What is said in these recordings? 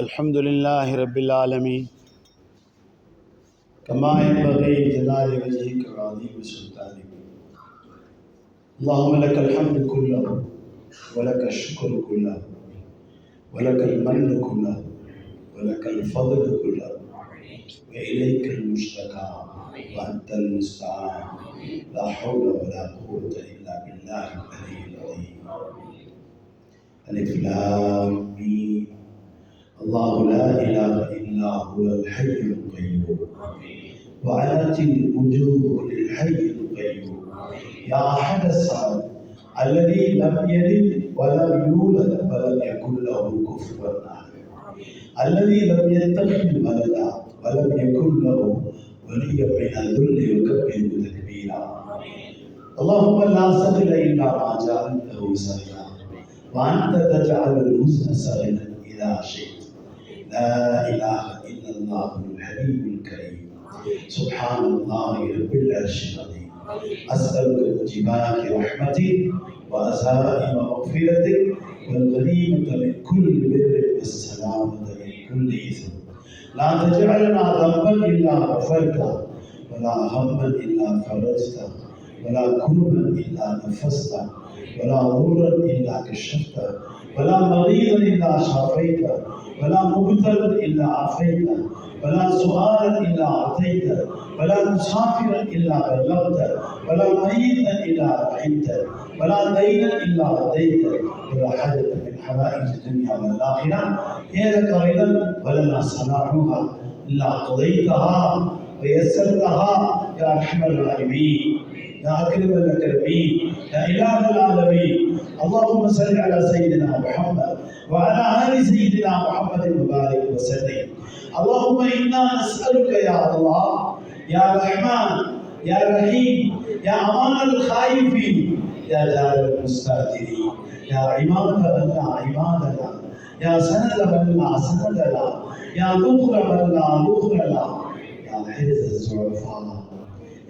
الحمد لله رب العالمين كما ينبغي جلال وجهك وعظيم سلطانك. اللهم لك الحمد كله ولك الشكر كله ولك المن كله ولك الفضل كله وإليك المشتكى وأنت المستعان. لا حول ولا قوة إلا بالله العلي العظيم. ألف لام ميم. الله لا إله إلا هو الحي القيوم وعنت الوجوه للحي القيوم. يا أحد الصمد الذي لم يلد ولم يولد ولم يكن له كفوا أحد، الذي لم يتخذ ولدا ولم يكن له وليا من الذل يكبره تكبيرا. اللهم لا سهل إلا ما جعلته سهلا وأنت تجعل الحزن سهلا إذا شئت. لا إله إلا الله الحليم الكريم. سبحان الله رب العرش العظيم. أسألك موجبات رحمتك وعزائم مغفرتك والغنيمة من كل بر والسلامة من كل إثم. لا تجعلنا ذنبا إلا غفرته ولا هما إلا فرجته ولا كربا إلا نفسته ولا ضرا إلا كشفته ولا مريضا إلا شافيته ولا مبتلا إلا عافيته ولا سؤالا إلا أعطيته ولا مسافرا إلا بلغته ولا ميتا إلا رحمته ولا دينا إلا أديته ولا حاجة من حوائج الدنيا والآخرة هي لك رضا ولنا صلاحها إلا قضيتها ويسرتها يا أرحم الراحمين يا أكرم الأكرمين يا إله العالمين. اللهم صل على سيدنا محمد وعلى آل سيدنا محمد وبارك وسلم. اللهم إنا نسألك يا الله يا رحمن يا رحيم يا أمان الخائفين يا جار المستاجرين يا عماد من لا عماد له يا سند من لا سند له يا ذخر من لا ذخر له يا حرز الزعفاء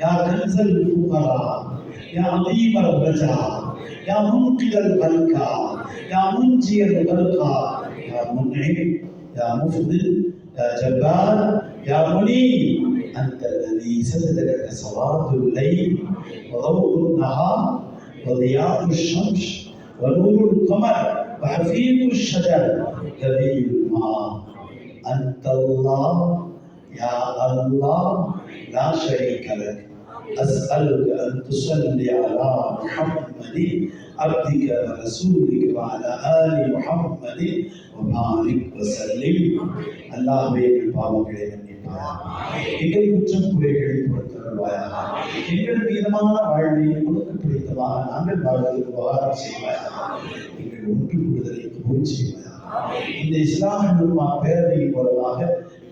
يا كنز الفقراء يا عظيم الرجاء يا منقذ البلكى يا منجي البلقى يا منعم يا مفضل يا جبار يا منيب. أنت الذي سجد لك صلاة الليل وضوء النهار وضياء الشمس ونور القمر وحفيظ الشجر كبير الماء. أنت الله يا الله لا شريك لك. أسألك أن تصلي على محمد عبدك ورسولك وعلى آل محمد وبارك وسلم. அல்லாஹ்வே எங்கள் பாவங்களை மன்னிப்பாயாக, எங்கள் குற்றம் குறைகளை பொறுத்தருள்வாயாக, எங்கள் மீதமான வாழ்வை உனக்கு பிடித்தமாக நாங்கள் வாழ்வதற்கு உபகாரம் செய்வாயாக, எங்கள் ஒன்று கூடுதலை கபூல் செய்வாயாக. இந்த இஸ்லாமிய பேரவையின் மூலமாக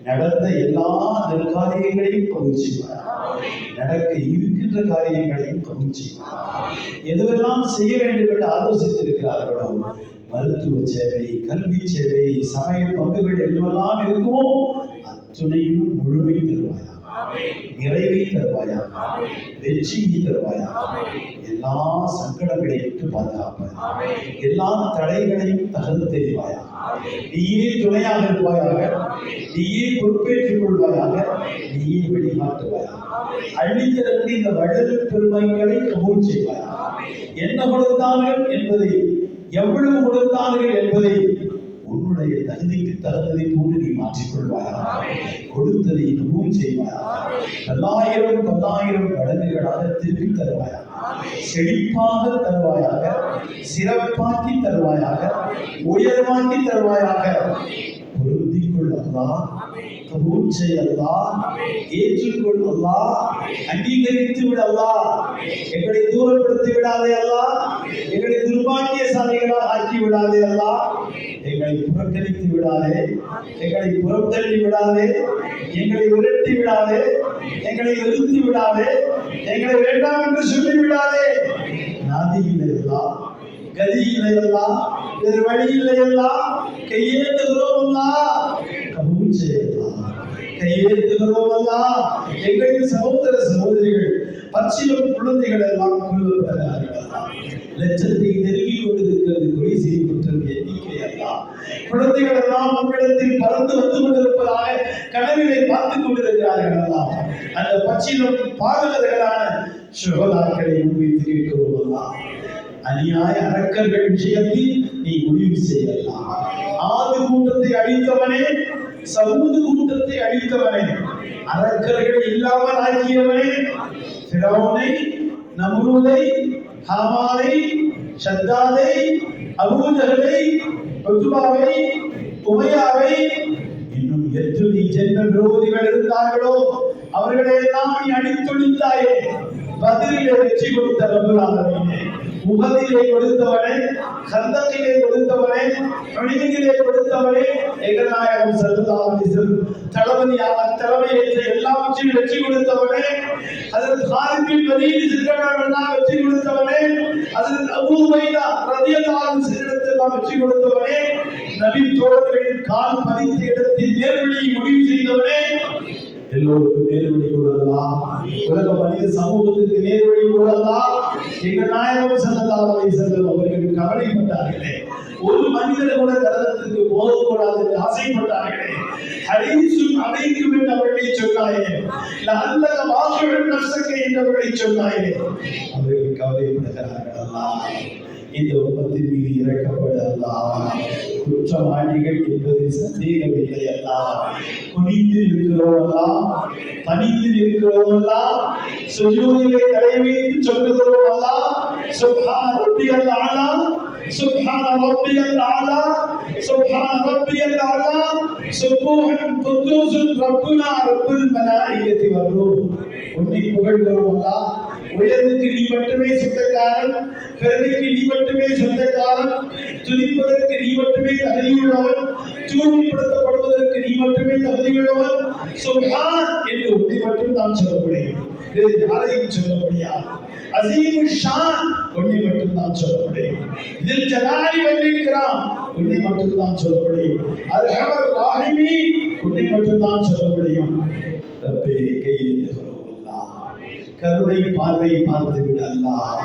நடந்த எல்லா நெற்காரியங்களையும் கபூல் செய்வாயாக, நடக்க இருக்கின்ற காரியங்களையும் கபூல் செய்வாயாக. எதுவெல்லாம் செய்ய வேண்டும் என்று ஆலோசித்திருக்கிறார்களோ மருத்துவ சேவை, கல்வி சேவை, சமய பங்குகள் எல்லாம் இருக்குமோ அத்துணையும் முழுமை தருவாயா, நிறைவை தருவாயா, வெற்றியை தருவாயா, எல்லா சங்கடங்களையும் பாதுகாப்பாயா, எல்லா தடைகளையும் தகர்த்து தெரிவாயா, நீயே துணையாக இருப்பாயாக, நீயே பொறுப்பேற்றுக் கொள்வாயாக, நீயே வெளிக்காட்டுவாயா. அள்ளித்தரத்து இந்த வள்ளல் பெருமைகளை கபூல் செய்வாயா. என்ன கொடுத்தார்கள் என்பதை, எவ்வளவு கொடுத்தார்கள் என்பதை உன்னுடைய தகுதிக்கு தகுந்ததை போன்று நீ மாற்றிக்கொள்வாயா. கொடுத்ததை கபூல் செய்வாயா. 1000 மடங்குகளாக திருப்பி தருவாயா, செழிப்பாக தருவாயாக, சிறப்பாக்கி தருவாயாக, உயர்வாக்கி தருவாயாக. பொருந்திக்கொள் அல்லாஹ், கபூல் செய் அல்லாஹ், ஏற்றுக்கொள் அல்லாஹ், அங்கீகரித்து விட அல்லாஹ். எங்களை தூரப்படுத்தி விடாதே அல்லாஹ், எங்களை துர்பாக்கியசாலிகளாக ஆக்கி விடாதே அல்லாஹ். எங்களை புறக்கணித்து விடாதே, எங்களை புறத்தள்ளி விடாதே, எங்களை விரட்டி விடாதே, எங்களை எதிர்த்து விடாதே, எங்களை வேண்டாம் என்று சொல்லி விடாதே. நாதி இல்லையல்லா, கதி இல்லையல்லா, வேறு வழி இல்லையல்லா, கையேந்துகிறோம் அல்லா, கபூல் செய்யலாம், கையேந்துகிறோம் அல்லா. எங்களின் சகோதர சகோதரிகள், பச்சிலம் குழந்தைகள் எல்லாம் லட்சத்தை நெருங்கி கொண்டிருக்கிறது கொலை செய்யப்பட்ட எண்ணிக்கை அல்ல. குழந்தைகள் எல்லாம் உங்களிடத்தில் பறந்து வந்து கொண்டிருப்பதாக கனவிலே பார்த்துக் கொண்டிருக்கிறார்கள் எல்லாம். அந்த பச்சிலும் பாதகர்களான சுகதாக்களை முன்வைத்து கேட்கிறோம். அநியாய அரக்கர்கள் விஷயத்தில் நீ முடிவு செய்யலாம். ஆது கூட்டத்தை அழித்தவனே, சமூது கூட்டத்தை அழித்தவனே, அரக்கர்கள் இல்லாமல் ஆக்கியவனே, ஃபிரௌனை, நம்ரூதை, ஹாமானை, ஷத்தாதை, அபூஜஹலை, உத்பாவை, உமையாவை, இன்னும் எத்தனை ஜென்ம விரோதிகள் இருந்தார்களோ அவர்களை எல்லாம் நீ அடித்தொழித்தாயே. பதிலே வெற்றி கொடுத்த ரப்பல் ஆலமீனே, உஹதிலே கொடுத்தவனே, கந்தகிலே கொடுத்தவனே, ஹுனைனிலே கொடுத்தவனே, எங்கள் நாயகம் ஸல்லல்லாஹு அலைஹி வஸல்லம் தலைமையேற்ற எல்லாவற்றையும் வெற்றி கொடுத்தவனே, ஹஜ்ரத் காலித் பின் வலீத் சிறுவர்களெல்லாம் வெற்றி கொடுத்தவனே, ஹஜ்ரத் அபூ உபைதா ரலியல்லாஹு அன்ஹு சிறுவர்களெல்லாம் வெற்றி கொடுத்தவனே, நபி தோழர்களின் கால் பதித்த இடத்தில் நேர்வழியை முடிவு செய்தவனே, எல்லோருக்கும் நேர்வழி கொடுக்கலாம். உலக மனித சமூகத்துக்கு நேர்வழி கொடுக்கலாம். எங்கள் நாயகம் ஸல்லல்லாஹு அலைஹி வஸல்லம் அவர்கள் கவலைப்பட்டார்களே, ஒரு மனிதர் கூட நரகத்துக்கு போகக்கூடாது என்று ஆசைப்பட்டார்களே, ஹரீசுன் அலைக்கும் என்று அவர்களை சொன்னாயே, லஅல்லக வாகிஉன் நஃப்ஸக என்று அவர்களை சொன்னாயே, அவர்கள் கவலைப்படுகிறார்கள். அல்லாஹ் இந்த உம்மத்தின் மீது இறக்கப்பட அல்லாஹ். குற்றவாளிகள் என்பதில் சந்தேகமில்லை அல்லாஹ். குனிந்து இருக்கிறோம் அல்லாஹ், பணிந்து இருக்கிறோம் அல்லாஹ், சுஜூதிலே தலை வைத்து சொல்லுகிறோம் அல்லாஹ், சுப்ஹான ரப்பியல் அலா, சுப்ஹான ரப்பியல் அலா, சுப்ஹான ரப்பியல் அலா, சுப்ஹூன் குத்தூசுன் ரப்புனா ரப்புல் மலாயிகத்தி வர்ரூஹ். உன்னை புகழ்கிறோம் அல்லாஹ். உயர்வுக்கு நீ மட்டுமே சொந்தக்காரன், பெருமைக்கு நீ மட்டுமே சொந்தக்காரன், துதிப்பதற்கு நீ மட்டுமே தகுதியுள்ளவன், தூய்மைப்படுத்தப்படுவதற்கு நீ மட்டுமே தகுதியுள்ளவன். சுப்ஹான் என்று உன்னை மட்டும் தான் சொல்ல முடியும், யாரையும் சொல்ல முடியாது. அஸீமுஷ் ஷான் உன்னை மட்டும் தான் சொல்ல முடியும். இதில் ஜலாலி வல் இக்ராம் உன்னை மட்டும் தான் சொல்ல முடியும். அர்ஹமர் ராஹிமீன் உன்னை மட்டும் தான் சொல்ல முடியும். ரப்பே கையேந்துகிறோம் அல்லாஹ், கருணை பார்வை பார்த்து விடு அல்லாஹ்,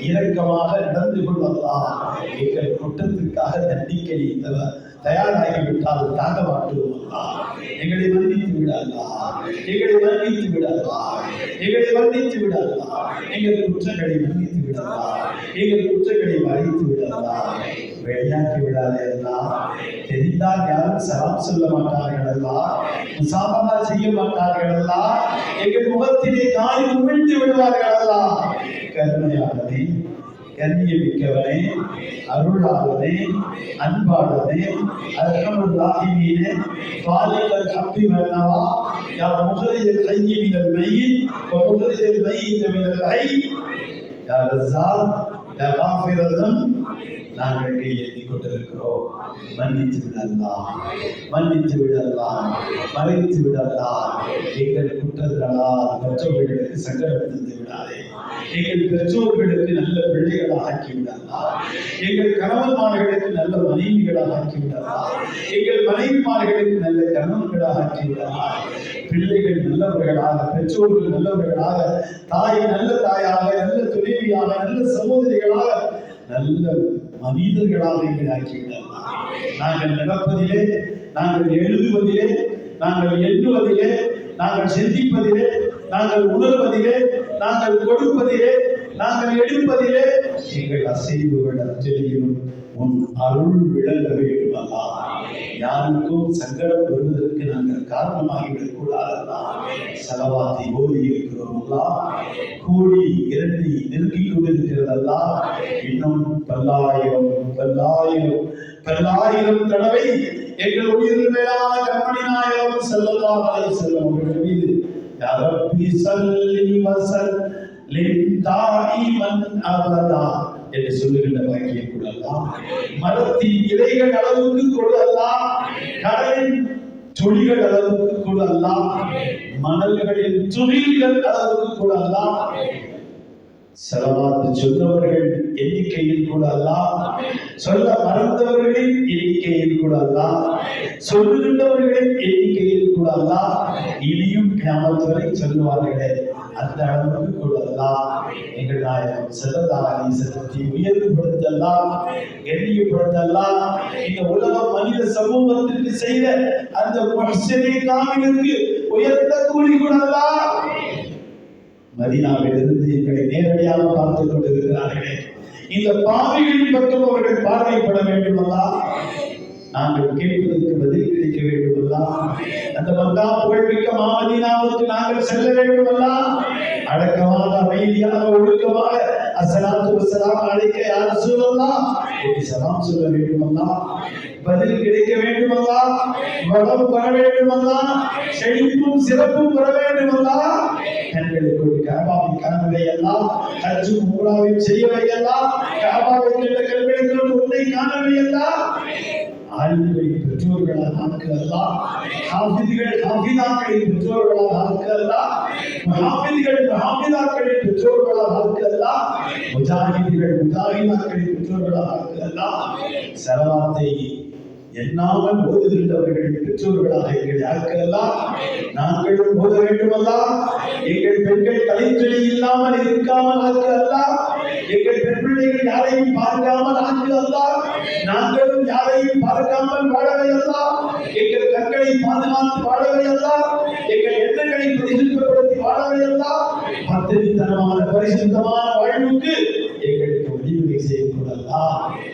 இரக்கமாக நடந்து கொள் அல்லாஹ். எங்கள் குற்றத்திற்காக தண்டிக்க நீ தயாராகிவிட்டால் தாங்க மாட்டோம் அல்லாஹ். எங்களை மன்னித்து விடு அல்லாஹ், எங்களை மன்னித்து விடு அல்லாஹ், எங்களை மன்னித்து விடு அல்லாஹ். எங்கள் குற்றங்களை மன்னித்து விடு அல்லாஹ், எங்கள் குற்றங்களை மறைத்து விடு அல்லாஹ். வெளியாக்கி விடாதே அல்லாஹ். தெரிந்தால் யாரும் சலாம் சொல்ல மாட்டார்கள் அல்லாஹ், முசாபஹா செய்ய மாட்டார்கள் அல்லாஹ், எங்கள் முகத்திலே காரி உமிழ்ந்து விடுவார்கள் அல்லாஹ். கருணையாளனே, கண்ணியமிக்கவனே, அருளாளனே, அன்பாளனே, அர்ஹமர் ராஹிமீனே, ஃபாலிகல் ஹப்பி வன்னவா, யா முஹ்ரிஜல் ஹய்யி மினல் மய்யித் வ முஹ்ரிஜல் மய்யித மினல் ஹய்ய், யா ரஸாக், யா காஃபிரல் தம். நாங்கள் கையேந்தி கொண்டிருக்கிறோம். மன்னித்து விடலாம், மன்னித்து விடலாம், மறைத்து விடலாம். எங்கள் குற்றங்களால் மற்றவர்களுக்கு சங்கடம் தந்து விடாதே. எங்கள் பெற்றோர்களுக்கு நல்ல பிள்ளைகளாக ஆக்கி விடலாம். எங்கள் கணவன்மார்களுக்கு நல்ல மனைவிகளாக ஆக்கி விடலாம். எங்கள் மனைவிமார்களுக்கு நல்ல கணவன்களாக ஆக்கி விடலாம். பிள்ளைகள் நல்லவர்களாக, பெற்றோர்கள் நல்லவர்களாக, தாய் நல்ல தாயாக, நல்ல துணைவியாக, நல்ல சகோதரிகளாக, நல்ல மனிதர்களாக எங்களை ஆக்கிவிடலாம். நாங்கள் நடப்பதிலே, நாங்கள் எழுதுவதிலே, நாங்கள் எண்ணுவதிலே, நாங்கள் சிந்திப்பதிலே, நாங்கள் உணர்வதிலே, நாங்கள் கொடுப்பதிலே, நாங்கள் எடுப்பதிலே, எங்கள் அசைவுகள் அத்தனையிலும் உன் அருள் விளங்க வேண்டும் அல்லாஹ். யாருக்கும் சங்கடம் வருவதற்கு நாங்கள் காரணமாகிவிடக் கூடாதல்லா. ஸலவாத்தை ஓதி இருக்கிறோம் அல்லாஹ். கூடி இரண்டை நெருங்கிக் கொண்டிருக்கிறதல்லா. இன்னும் பல்லாயிரம் தடவை எங்கள் உயிர் மேலான கண்மணி நாயகம் ஸல்லல்லாஹு அலைஹி வஸல்லம் அவர்கள் மீது யா ரப்பி ஸல்லி வஸல்லிம் தாயிமன் அபதா என்று சொல்லுகின்ற வாக்கியம் கூட அல்லாஹ். மரத்தின் இலைகள் அளவுக்கு கூட அல்லாஹ், கடலின் துளிகள் அளவுக்கு கூட அல்லாஹ், மணல்களின் துளிகள் அளவுக்கு கூட அல்லாஹ், ஸலவாத் சொன்னவர்கள் எண்ணிக்கையில் கூட அல்லாஹ், சொல்ல மறந்தவர்களின் எண்ணிக்கையில் கூட அல்லாஹ், சொல்லுகின்றவர்களின் எண்ணிக்கையில் கூட அல்லாஹ், இனியும் கியாமத் வரை சொல்லுவார்களே அந்த அளவுக்கு கொடுக்கலாம். எங்கள் நாயகம் செல்லதாரி செல்லத்தை உயர்வுபடுத்தலாம், எண்ணியப்படுத்தலாம். இந்த உலக மனித சமூகத்திற்கு செய்த அந்த காமிலுக்கு உயர்ந்த கூலி கொடுக்கலாம். மதீனாவிலிருந்து எங்களை நேரடியாக பார்த்துக் கொண்டிருக்கிறார்களே, இந்த பாவிகளின் பக்கம் அவர்கள் பார்வைப்பட வேண்டுமல்லா, நாங்கள் கேட்பதற்கு பதில் கிடைக்க வேண்டுமல்லா, அந்த மக்கா புகழ்மிக்க மாமதீனாவுக்கு நாங்கள் செல்ல வேண்டுமல்லா, அடக்கமாக அமைதியாக ஒழுக்கமாக அஸ்ஸலாத்து வஸ்ஸலாம் அலைக்க யா ரசூலல்லாஹ் என்று சலாம் சொல்ல வேண்டுமல்லா, பதில் கிடைக்க வேண்டுமல்லா, வளம் வர வேண்டுமல்லா, செழிப்பும் சிறப்பும் வர வேண்டுமல்லா. கண்களுக்கு காபாவை காணவை எல்லாம், ஹஜ் உம்ராவை செய்யவை எல்லாம், காபாவை கண்ட கண்களுக்கு உன்னை காணவை எல்லாம். ஆலிம்களின் பெற்றோர்களால் ஆக்கலாம், ஹாஃபிதுகள் ஹாஃபிதாக்களின் பெற்றோர்களால் ஆக்கலாம், ஹாஃபிதுகள் ஹாஃபிதாக்களின் பெற்றோர்களால் ஆக்கலாம், முஜாஹிதுகள் முஜாஹிதாக்களின் பெற்றோர்களால் ஆக்கலாம். ஸலவாத்தை எண்ணாமல் ஓதுகின்றவர்களின் பெற்றோர்களாக எங்களை ஆக்கலாம். நாங்களும் ஓத வேண்டுமல்லா, எங்கள் பெண்கள் தலைத்தொழி இல்லாமல் இருக்காமல் ஆக்கலாம். எங்கள் பெண் பிள்ளைகள் யாரையும் பார்க்காமல் ஆக்கலாம். நாங்களும் யாரையும் பார்க்காமல் வாழவை அல்லா. எங்கள் கண்களை பாதுகாத்து வாழவை அல்லா. எங்கள் எண்ணங்களை பிரதிநிதிப்படுத்தி வாழவை அல்லா. பத்திரித்தனமான பரிசுத்தமான வாழ்வுக்கு எங்களுக்கு வழிவகை செய்து கொள்ளலா.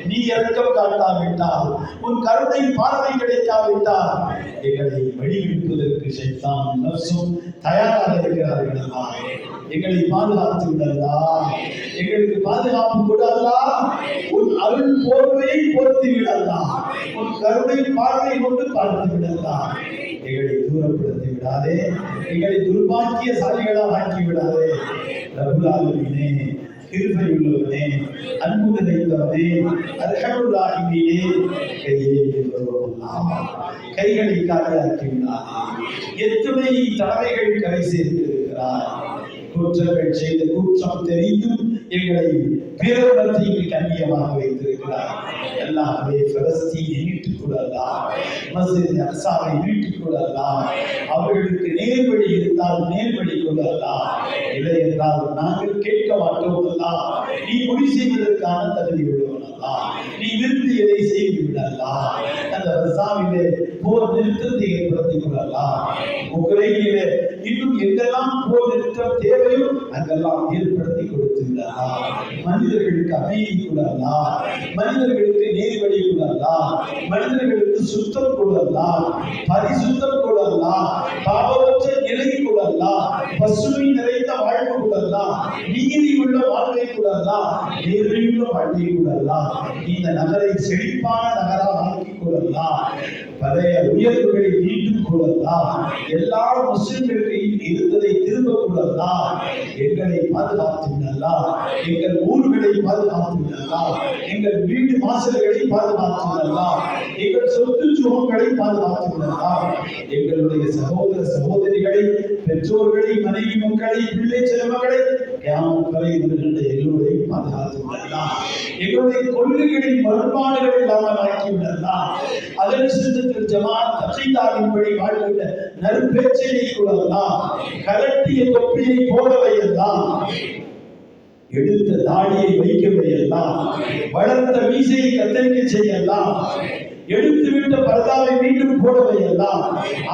நீ இரக்கம் காட்டாவிட்டால், உன் கருணை பார்வை கிடைக்காவிட்டால் எங்களை வழிவிடுப்பதற்கு ஷைத்தான் நஃப்ஸும் தயாராக இருக்கிறார்கள். எங்களை பாதுகாத்து விடலா, எங்களுக்கு பாதுகாப்பு கொடுல்லா. உன் அருள் போர்வையை போர்த்தி விடலா, உன் கருணை பார்வை கொண்டு பார்த்து விடலா. எங்களை தூரப்படுத்தி விடாதே, எங்களை துர்பாக்கியசாலிகளாக ஆக்கி விடாதே. ரப்புல் ஆலமீனே, கிருபை உள்ளவனே, அன்பு நிறைந்தவனே, அர்ஹமுர் ராஹிமீனே, கைகளை காலியாக்கி விடாதே. எத்தனை தடவைகள் கரை சேர்த்திருக்கிறார். குற்றங்கள் செய்த குற்றம் தெரிந்தும் எங்களை பிறர் மத்தியில் கண்ணியமாக வைத்திருக்கிறார். எல்லாமே பலஸ்தீனை மீட்டுக் கொள்ளலாம், மஸ்ஜித் அக்ஸாவை மீட்டுக் கொள்ளலாம். அவர்களுக்கு நேர்வழி இருந்தால் நேர்வழி கொள்ளலாம், இல்லை என்றால் நாங்கள் கேட்க மாட்டோம் அல்லா. நீ மொழி செய்வதற்கான தகுதி உள்ளவனல்லா, நீ விரும்பியதை செய்து விடலாம். அந்த ரஸாவிலே போர் நிறுத்தத்தை ஏற்படுத்திக் கொள்ளலாம். உக்ரைனிலே இன்னும் எங்கெல்லாம் போர் நிறுத்தம் தேவையோ அங்கெல்லாம் ஏற்படுத்தி கொடுத்து விடலாம். மனிதர்களுக்கு அமைதி கூடலாம், மனிதர்களுக்கு நேர்வழி கூடலாம், மனிதர்களுக்கு சுத்தம் கூடலாம், பரிசுத்தம் கூடலாம், பாவமற்ற நிலை கூடலாம், பசுமை நிறைந்த வாழ்வு கூடலாம், நீதி உள்ள வாழ்வை கூடலாம், நேர்மையுள்ள வாழ்வை கூடலாம். இந்த நகரை செழிப்பான நகராக ஆக்கிக் கொள்ளலாம். பழைய உயர்வுகளை மீண்டும் கொள்ளலாம். எல்லா முஸ்லிம்களுக்கு இருந்ததை திரும்ப கொள்ளலாம். எங்களை பாதுகாத்து விடலாம், எங்கள் ஊர்களை பாதுகாத்து விடலாம், எங்கள் வீடு வாசல்களை பாதுகாத்து விடலாம், எங்கள் சொத்து சுகங்களை பாதுகாத்து விடலாம். எங்களுடைய சகோதர சகோதரிகளை, பெற்றோர்களை, மனைவி மக்களை, பிள்ளை செல்வங்களை, கியாமத் வரை வருகின்ற எல்லோரையும் பாதுகாத்து விடலாம். எங்களுடைய கொள்கைகளின் மறுபாடுகள் இல்லாமல் ஆக்கி விடலாம். அதன் சிந்தத்தில் ஜமாத் அகீதாவின்படி வாழ்கின்ற நற்பேச்சையை கூடலாம். கலட்டிய தொப்பியை போடவையெல்லாம், எடுத்த தாடியை வைக்கவையெல்லாம், வளர்த்த மீசையை கத்தரிக்க செய்யலாம், எடுத்துவிட்ட பரதாவை மீண்டும் போடவையெல்லாம்,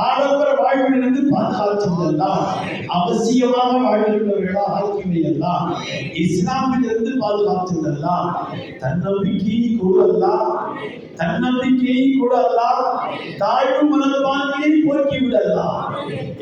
ஆடம்பர வாழ்விலிருந்து பாதுகாத்துவதெல்லாம், அவசியமாக வாழ்கின்றவர்களாக ஆக்கிவையெல்லாம், இஸ்லாமிலிருந்து பாதுகாத்துவதெல்லாம், தன்னம்பிக்கையை கூடலாம், தன்னம்பிக்கையை கூடலாம், தாழ்வு மனப்பான்மையை போக்கி விடலாம்.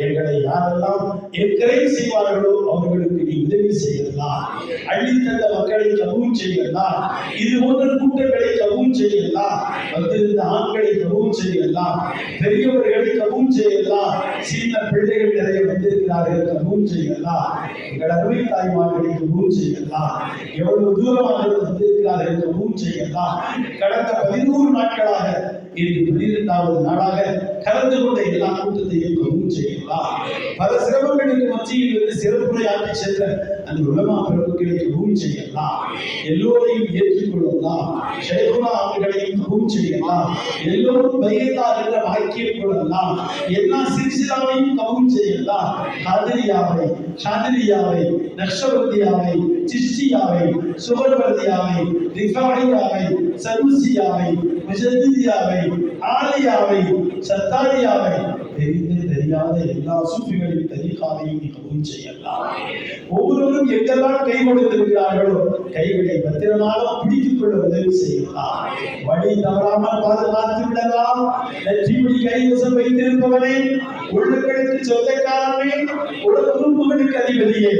எங்களை யாரெல்லாம் என்கரை செய்வார்களோ அவர்களுக்கு நீ உதவி செய்யலாம். அள்ளித்தந்த மக்களை கபூல் செய்யலாம். இது போன்ற கூட்டங்களை கபூல் செய்யலாம். வந்திருந்த ஆண்களை கபூல் செய்யலாம், பெரியவர்களை கபூல் செய்யலாம், சின்ன பிள்ளைகள் நிறைய வந்திருக்கிறார்கள் கபூல் செய்யலாம். எங்கள் அருமை தாய்மார்களை கபூல் செய்யலாம். எவ்வளவு தூரமாக வந்திருக்கிறார்கள் கபூல் செய்யலாம். கடந்த 13 நாட்களாக இன்று 12வது நாளாக கலந்து கொண்ட எல்லா கூட்டத்தையும் கபூல் செய்யலாம். பல சிரமங்களுக்கு மத்தியில் இருந்து சிறப்புரையாற்றி சென்ற அந்த உலமா பிரபுக்களை கபூல் செய்யலாம், எல்லோரையும் ஏற்றுக்கொள்ளலாம், ஷைகுனா அவர்களையும் கபூல் செய்யலாம், எல்லோரும் பையத்தார் என்ற வாக்கியம் கொள்ளலாம், எல்லா சில்சிலாவையும் கபூல் செய்யலாம். காதிரியாவை, ஷாதிரியாவை, நக்ஷபந்தியாவை, சிஷ்டியாவை, சுஹர்வர்தியாவை, ரிஃபாயியாவை, சருசியாவை, முஜத்திதியாவை, ஆலியாவை, சத்தாரியாவை, தெரிந்து தெரியாத எல்லா சூஃபிகளின் தரிகாவையும் கபூல் செய்யலாம். ஒவ்வொருவரும் எங்கெல்லாம் கை கொடுத்திருக்கிறார்களோ கைகளை பத்திரமாக பிடித்துக் கொள்ள உதவி செய்யலாம். வழி தவறாமல் பாதுகாத்து விடலாம். நெற்றிமுடி கைவசம் வைத்திருப்பவனே, உள்ளங்களுக்கு சொந்தக்காரனே, உடல் உறுப்புகளுக்கு அதிபதியே,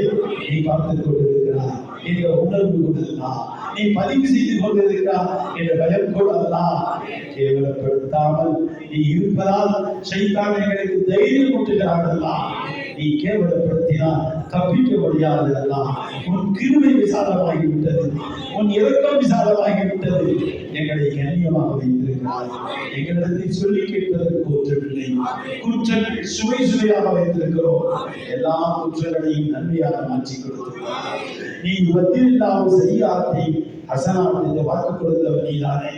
நீ பார்த்துக் கொண்டிருக்கிறாய் என்ற உணர்வு கொள்ளலாம். நீ பதிவு செய்து கொண்டிருக்கிறார் என்ற பயம் கொள்ளலாம். கேவலப்படுத்தாமல் நீ இருப்பதால் ஷைத்தான் எங்களுக்கு தைரியம் ஊட்டுகிறார்கள்லாம். நீ கேவலப்படுத்தினால் தப்பிக்க முடியாததெல்லாம். உன் கிருபை விசாலமாகிவிட்டது, உன் இரக்கம் விசாலமாகிவிட்டது. எங்களை கண்ணியமாக வைத்திருக்கிறார். எங்களிடத்தில் சொல்லி கேட்பதற்கு ஒன்றுமில்லை. குற்றங்கள் சுவை சுவையாக வைத்திருக்கிறோம். எல்லா குற்றங்களையும் நன்மையாக மாற்றி கொடுத்திருக்கிறார். நீ வத்தில்லாமல் செய்யாத்தை ஹசனாத் என்று வாக்கு கொடுத்தவன் நீதானே.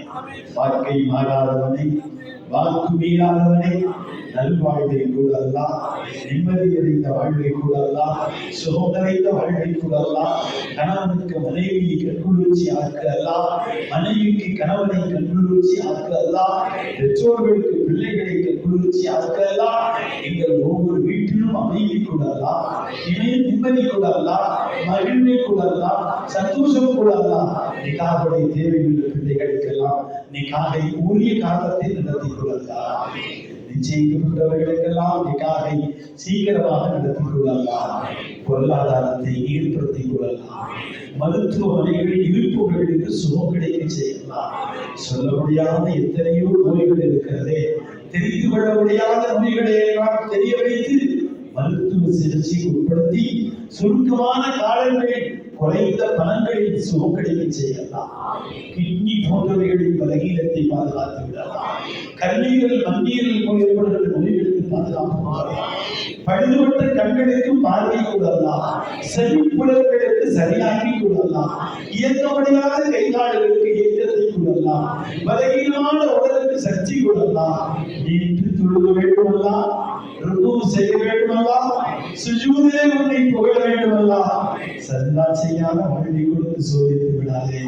வாக்கை மாறாதவனை, வாக்கு மீறாதவனை, நல்வாழ்வை கூட அல்லா, நிம்மதி அடைந்த வாழ்வை கூட அல்லா, சுகம் நிறைந்த வாழ்வை கூட அல்லா, கணவனுக்கு மனைவியை கண்குளிர்ச்சி ஆக்க அல்லா, மனைவிக்கு கணவனை கண்குளிர்ச்சி ஆக்க அல்லா, பெற்றோர்களுக்கு பிள்ளைகளை கண்குளிர்ச்சி ஆக்க அல்லா, எங்கள் ஒவ்வொரு வீட்டிலும் அமைதி கூட அல்லா, இணைய நிம்மதி கூட அல்லா, மகிழ்வை கூட அல்லா, சந்தோஷம் கூட அல்லா. நிக்காஹுடைய தேவையுள்ள பிள்ளைகளுக்கெல்லாம் நிக்காஹை உரிய காலத்தில் நடத்தி கொள்ளலாம். நிச்சயிக்கப்பட்டவர்களுக்கெல்லாம் நிக்காஹை சீக்கிரமாக நடத்தி கொள்ளலாம். பொருளாதாரத்தை ஏற்படுத்திக் கொள்ளலாம். மருத்துவமனைகளில் இருப்பவர்களுக்கு சுகம் கிடைக்க செய்யலாம். சொல்ல முடியாத எத்தனையோ நோய்கள் இருக்கிறது. தெரிந்து கொள்ள முடியாத நோய்களை எல்லாம் தெரிய வைத்து மருத்துவ சிகிச்சைக்கு உட்படுத்தி சுருக்கமான காலங்களில் குறைந்த பணங்களில் சுகம் கிடைக்க செய்யலாம். கிட்னி போன்றவைகளின் பலகீனத்தை பாதுகாத்து விடலாம். கல்லீரல் மண்ணீரல் ஏற்படுகிற நோய்களுக்கு பாதுகாப்பு கொள்ளலாம். பழுதுபட்ட கண்களுக்கு பார்வை கூடலாம். செவிப்புலன்களுக்கு சரியாக்கி கூடலாம். இயக்க முடியாத கைகால்களுக்கு இயக்கத்தை கூடலாம். பலகீனமான உடலுக்கு சக்தி கூடலாம். நீட்டு தொழுக வேண்டுமல்லா, ருக்கு செய்ய வேண்டுமல்லா, சுஜூதிலே உன்னை புகழ வேண்டுமல்லா. சஜ்தா செய்யாத வாழ்வை கொடுத்து சோதித்து விடாதே.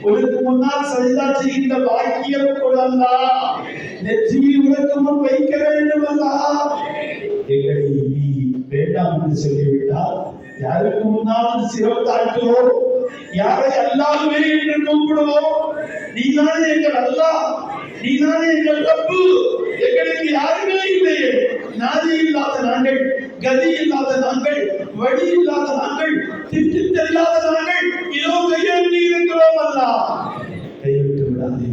உனக்கு முன்னால் சஜ்தா செய்கின்ற பாக்கியம் கொள்ளல்லா. நெற்றியில் உனக்கு முன் வைக்க வேண்டுமல்லா. எங்களை நீ வேண்டாம் என்று சொல்லிவிட்டால் யாருக்கு முன்னால் சிரம் தாழ்த்துவோம், யாரை அல்லாஹ்வே என்று கூப்பிடுவோம். நீதானே எங்கள் அல்லாஹ், நீதானே எங்கள் ரப்பு. எங்களுக்கு யாருமே இல்லையே. நாதி இல்லாத நாங்கள், கதி இல்லாத நாங்கள், வழி இல்லாத நாங்கள், திட்டு தெரியாத நாங்கள் இதோ கையெழுந்தி இருக்கிறோம் அல்லாஹ். கைவிட்டு விடாதே.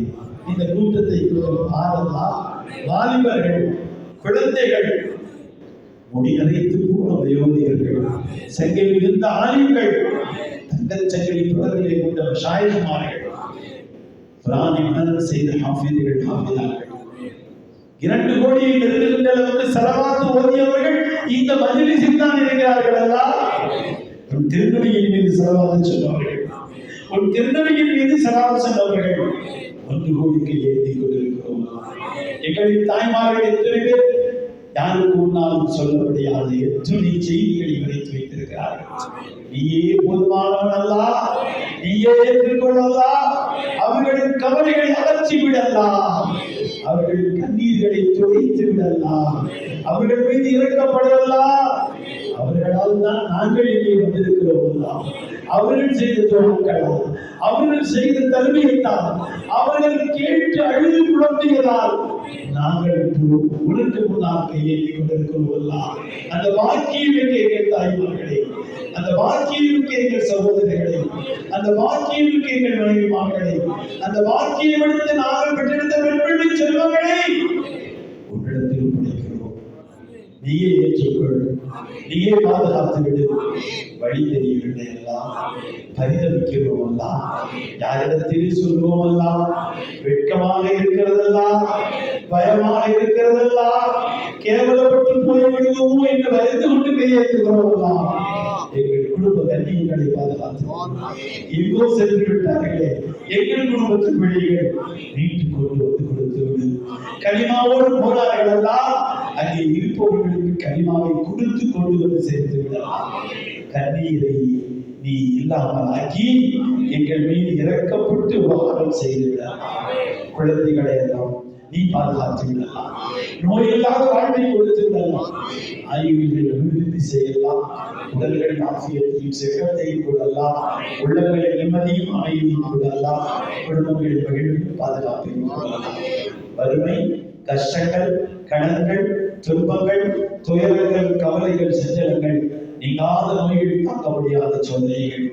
இந்த கூட்டத்தை பாரல்லா. வாலிபர்கள், குழந்தைகள், முடியறைத்து போன வயோதிகர்கள், சங்கில் இருந்த ஆலிம்கள், தங்கச்சங்கிலி தொடர்களை கொண்ட ஷாயிகுமார்கள், குர்ஆனை மனனம் செய்த ஹாஃபிதுகள், ஹாஃபிதாக்கள், 2 கோடியை நெருங்குகின்ற அளவுக்கு ஸலவாத் ஓதியவர்கள் இந்த மஜ்லிஸில் தான் இருக்கிறார்கள். அல்லாஹ் உன் திருநபியின் மீது ஸலவாத் சொன்னவர்கள், உன் திருநபியின் மீது ஸலவாத் சொன்னவர்கள் 1 கோடிக்கு ஏற்றி கொண்டிருக்கிறோம். எங்களின் தாய்மார்கள் எத்தனை பேர் யாருக்கு முன்னாலும் சொல்ல முடியாத எத்தனை செய்திகளை விளைத்து வைத்திருக்கிறார்கள். நீயே போதுமானவன் அல்லாஹ், நீயே ஏற்றுக்கொள்ளலாம். அவர்களின் கவலைகளை அகற்றி விடலாம். அவர்களின் கண்ணீர்களை துடைத்து விடலாம். அவர்கள் மீது இறக்கப்படலாம். அவர்களால் தான் நாங்கள் இங்கே வந்திருக்கிறோம். அவர்கள் செய்த தோழர்களால், அவர்கள் செய்த தருமையத்தால், அவர்கள் கேட்டு அழுது குழம்பியதால் நாங்கள் உனக்கு முன்னால் கையேற்றி கொண்டிருக்கிறோம். அந்த வாக்கியம் எங்கள் தாய்மார்களே, அந்த வாக்கியம் எங்கள் சகோதரர்களே, அந்த வாக்கியம் எங்கள் மனைவிமார்களே, அந்த வாக்கியம் எடுத்து நாங்கள் பெற்றெடுத்த பெண்பிள்ளை செல்வங்களே உன்னிடத்தில் ஒப்படைக்கிறோம். நீயே ஏற்றுக்கொள், நீயே பாதுகாத்து விடு. வழி தெரியவில்லை எல்லாம் பரிதவிக்கிறோம் எல்லாம், யாரிடத்தில் சொல்வோம் எல்லாம், வெட்கமாக இருக்கிறதெல்லாம், பயமாக இருக்கிறதெல்லாம், கேவலப்பட்டு போய் விடுவோமோ என்று பயந்து கொண்டு கையேற்றுகிறோம் எல்லாம். எங்கள் குடும்ப கண்ணியங்களை பாதுகாத்து எங்கோ சென்று விட்டார்களே எங்கள் குடும்பத்து பிள்ளைகள் வீட்டுக்கு கொண்டு வந்து கொடுத்து விடு. கனிமாவோடு போனார்கள் எல்லாம் அங்கே இருப்பவர்களுக்கு கனிமாவை கொடுத்து கொண்டு வந்து சேர்த்து விடலாம். கண்ணீரை நீ இல்லாமல் ஆக்கி எங்கள் மீது இறக்கப்பட்டு உபகாரம் செய்து விடலாம். குழந்தைகளை எல்லாம் நீ பாதுகாத்து விடலாம். நோயில்லாத வாழ்வை கொடுத்து விடலாம். ஆய்வுகளை அபிவிருத்தி செய்யலாம். உடல்களின் ஆசியத்தையும் செல்வத்தையும் கூடலாம். உள்ளங்களின் நிம்மதியும் அமைதியும் கூடலாம். குடும்பங்களின் மகிழ்வையும் பாதுகாப்பையும் கூடலாம். வறுமை, கஷ்டங்கள், கடன்கள், துன்பங்கள், துயரங்கள், கவலைகள், சஞ்சலங்கள், நீங்காத நோய்கள், தாக்க முடியாத சோதனைகள்,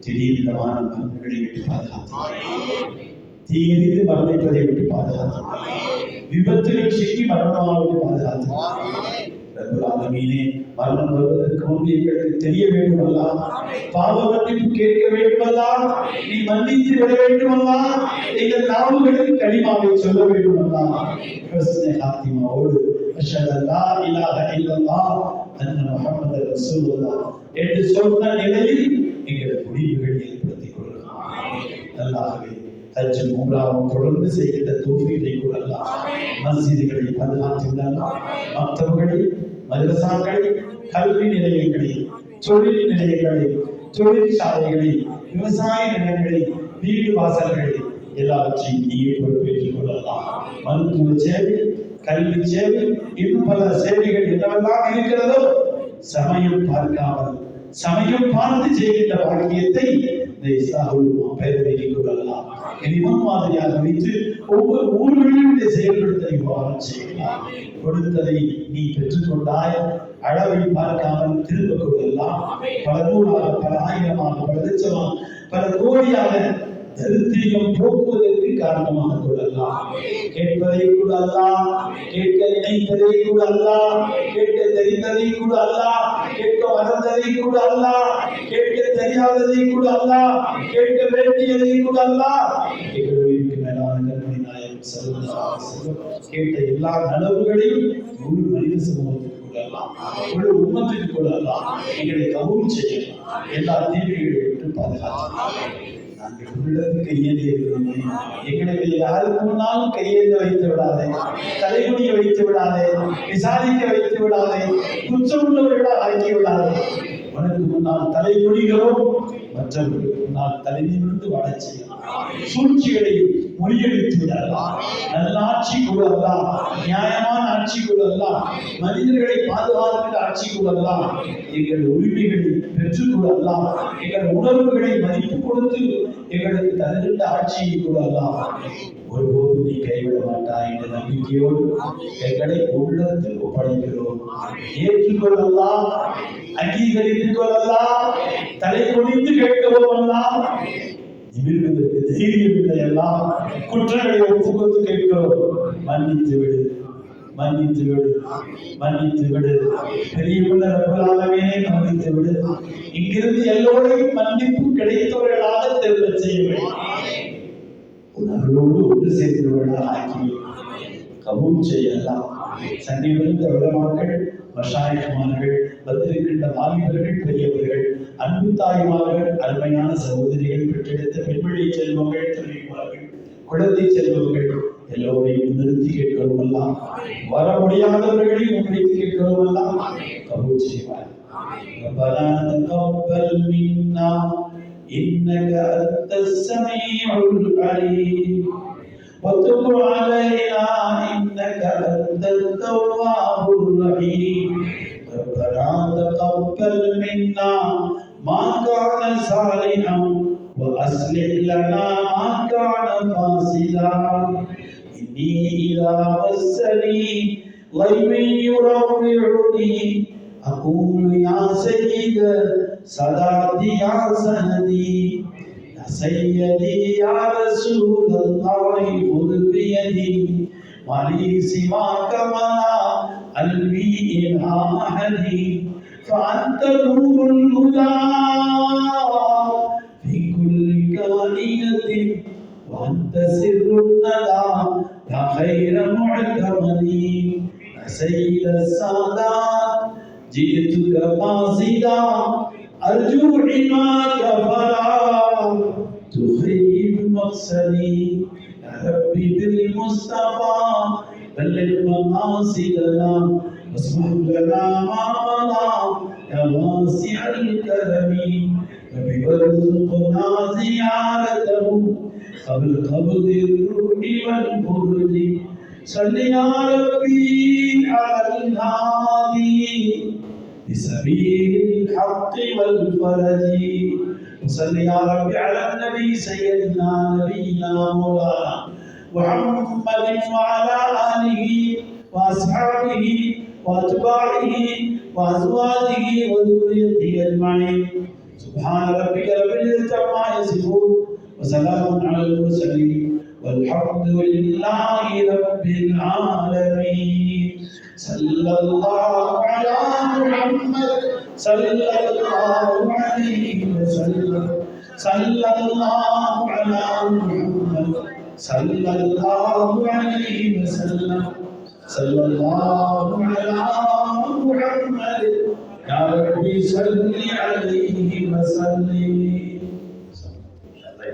திடீர்னமான மரணங்களை விட்டு பாதுகாத்து, தீரித்து மரணிப்பதை விட்டு பாதுகாத்து, விபத்துகள் சிக்கி மரணமாவது பாதுகாத்து. மரணம் வருவதற்கு முன்பு எங்களுக்கு தெரிய வேண்டுமல்லா, பாவ மன்னிப்பு கேட்க வேண்டுமல்லா, நீ மன்னித்து விட வேண்டுமல்லா, எங்கள் நாவுகளுக்கு கலிமாவை சொல்ல வேண்டுமல்லா. அஷ்ஹது அல்லா இலாஹ இல்லல்லாஹ் அன்ன முஹம்மது ரசூலுல்லாஹ் என்று சொன்ன நிலையில் எங்கள் முடிவுகளை ஏற்படுத்திக் கொள்ளலாம். அல்லாஹ்வே ஹஜ் உம்ராவும் தொடர்ந்து செய்கின்ற தௌஃபீகை கொடுக்கலாம். மஸ்ஜிதுகளை பாதுகாத்து விடலாம். மக்தப்களை, மதரசாக்களை, கல்வி நிலையங்களை, தொழில் நிலையங்களை, தொழிற்சாலைகளை, விவசாய நிலங்களை, வீடு வாசல்களை எல்லாவற்றையும் நீயே பொறுப்பேற்றுக் கொள்ளலாம். மருத்துவ சேவை, கல்வி சேவை, இன்னும் பல சேவைகள் என்னவெல்லாம் இருக்கிறதோ சமயம் பார்க்காமல் சமயம் பார்த்து செய்கின்ற பாக்கியத்தை இந்த இஸ்லாஹுல் பேரவைக்கு கொள்ளலாம். இனிமன் மாதிரியாக வைத்து ஒவ்வொரு ஊர்களிலும் இதை செயல்படுத்த இவ்வாறு செய்யலாம். கொடுத்ததை நீ பெற்றுக்கொண்டாய், அளவை பார்க்காமல் திரும்ப கொள்ளலாம். பல நூறாக, பல ஆயிரமாக, பல லட்சமாக, பல கோடியாக தரித்திரியம் போக்குவதற்கு காரணமாக கொள்ளலாம். கேட்பதை கூட அல்லாஹ், கேட்க நினைத்ததை கூட அல்லாஹ், கேட்க தெரிந்ததை கூட அல்லாஹ், கேட்க மறந்ததை கூட அல்லாஹ், கேட்க தெரியாததை கூட அல்லாஹ், கேட்க வேண்டியதை கூட அல்லாஹ், எங்களுக்கு மேலான கண்மணி நாயகம் ஸல்லல்லாஹு அலைஹி வஸல்லம் கேட்ட எல்லா நலவுகளையும் முழு மனித சமூகத்துக்கு கொள்ளலாம், முழு உம்மத்துக்கு கொள்ளலாம். எங்களை கபூல் செய்யலாம். எல்லா தீமைகளை விட்டு பாதுகாக்கலாம். நாங்கள் உன்னிடத்தில் கையேந்தி இருக்கிறோமே, எங்களை யாருக்கு முன்னாலும் கையேந்த வைத்து விடாதே, தலைமுடியை வைத்து விடாதே, விசாரிக்க வைத்து விடாதே, குற்றம் உள்ளவர்களாக ஆக்கி விடாதே. உனக்கு முன்னால் தலை குடிகிறோம், மற்றவர்களுக்கு முன்னால் தலை நிமிர்ந்து வாழ செய்யலாம். சூழ்ச்சிகளை முறியடித்து விடலாம். நல்ல ஆட்சி கூடலாம், நியாயமான ஆட்சி கூடலாம், மனிதர்களை பாதுகாக்கின்ற ஆட்சி கூடலாம், எங்கள் உரிமைகளை பெற்றுக் கொள்ளலாம், எங்கள் உணர்வுகளை மதிப்பு கொடுத்து எங்களுக்கு தருகின்ற ஆட்சியை கூடலாம். ஒருபோது நீ கைவிட மாட்டாய் என்ற நம்பிக்கையோடு எங்களை உள்ளத்தில் ஒப்படைக்கிறோம். ஏற்றுக்கொள்ளலாம், அங்கீகரித்துக் கொள்ளலாம், தலை குனிந்து கேட்கவும் எல்லாம் நிமிர்வதற்கு தைரியம் இல்லை. எல்லாம் குற்றங்களை ஒப்புக்கொண்டு கேட்கிறோம். மன்னித்து விடு, மன்னித்து விடு, மன்னித்து விடு. பெரியவுள்ள ரப்பலாகவே மன்னித்து விடு. இங்கிருந்து எல்லோரையும் மன்னிப்பு கிடைத்தவர்களாக திரும்ப செய்ய வேண்டும். உணர்வோடு ஒன்று சேர்ந்தவர்களாக ஆக்கி கபூல் செய்யலாம். சண்டை விழுந்த உலமாக்கள், மஷாயிக்மார்கள், வந்திருக்கின்ற வாலிபர்கள், பெரியவர்கள், அன்பு தாய்மார்கள், அருமையான சகோதரிகள், பெற்றெடுத்த பெண்வழி செல்வங்கள், துணைமார்கள், குழந்தை செல்வங்கள் எல்லோரையும் நிறுத்தி கேட்கிறோம் எல்லாம், வர முடியாதவர்களையும் முன்வைத்து கேட்கிறோம் எல்லாம் கபூல் செய்வார். ربنا تقبل منا إنك أنت السميع العليم وتب علينا إنك أنت التواب الرحيم. ربنا تقبل منا ما كان صالحا وأصلح لنا ما كان فاسدا إني إذا مسني ضيف يروعني أقول يا سيد سادتي يا سندي يا سيدي يا رسول الله خذ بيدي ما لي سواك ولا قلبي إلى أحدي فأنت نور الهدى في كل كائنة وأنت سر الندى يا خير معتمد يا سيد السادات جئتك قاصدا أرجو حماك فلا تخيب مقصدي يا ربي بالمصطفى بلغ مقاصدنا واصبح لنا ما مضى يا واسع الكرم ربي وارزقنا زيارته قبل قبض الروح والبرد صل يا ربي على الهادي بسبيل الحق والفرج وصل يا رب على النبي سيدنا نبينا مولانا محمد وعلى آله وأصحابه وأتباعه وأزواجه وذريته أجمعين سبحان ربك رب العزة عما يصفون وسلام على المرسلين والحمد لله رب العالمين صلى الله على محمد صلى الله عليه وسلم صلى الله على محمد صلى الله عليه وسلم صلى الله على محمد يا ربي صل عليه وسلم